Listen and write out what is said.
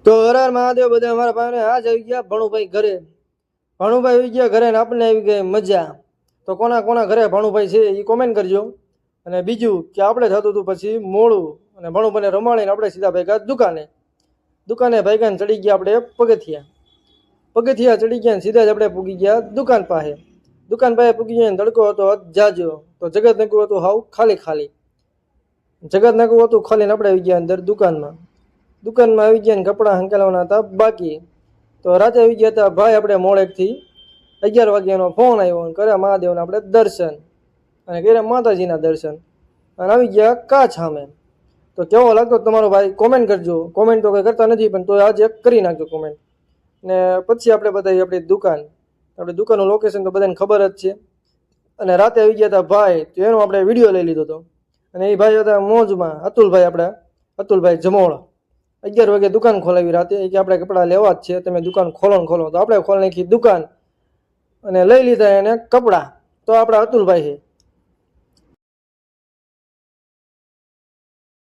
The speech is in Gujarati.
તો હરાર મહાદેવ બધા અમારા ભાઈને આજ આવી ગયા ભણુભાઈ ઘરે. ભણુભાઈ આવી ગયા ઘરે ને આપણને આવી ગઈ મજા. તો કોના કોના ઘરે ભણુભાઈ છે એ કોમેન્ટ કરજો. અને બીજું કે આપણે થતું હતું પછી મોડું અને ભણુભાઈને રમાડીને આપણે સીધા ભાગ્યા દુકાને ભાગ્યાને ચડી ગયા આપણે પગથિયા ચડી ગયા ને સીધા જ આપણે પૂગી ગયા દુકાન પાસે પૂગી ગયા. તડકો હતો જાજો, તો જગત નકું હતું હાવ ખાલી જગત નકું હતું ખાલી ને આપણે આવી ગયા અંદર દુકાનમાં આવી ગયા ને કપડાં હંકેલવાના હતા બાકી. તો રાતે આવી ગયા હતા ભાઈ આપણે મોડેકથી 11 વાગ્યાનો ફોન આવ્યો અને કર્યા મહાદેવના આપણે દર્શન અને કર્યા માતાજીના દર્શન અને આવી ગયા કાચ સામે. તો કેવો લાગતો તમારો ભાઈ કોમેન્ટ કરજો. કોમેન્ટ તો કંઈ કરતા નથી પણ તો આજે કરી નાખજો કોમેન્ટ. ને પછી આપણે બતાવીએ આપણી દુકાનનું લોકેશન તો બધાને ખબર જ છે. અને રાતે આવી ગયા હતા ભાઈ, તો એનો આપણે વિડીયો લઈ લીધો હતો. અને એ ભાઈ હતા મોજમાં, અતુલભાઈ જમોળ. 11 વાગે દુકાન ખોલાવી રાતે, કે આપણે કપડાં લેવા જ છે, તમે દુકાન ખોલો. તો આપણે ખોલી નાખી દુકાન અને લઈ લીધા એને કપડાં. તો આપણા અતુલભાઈ છે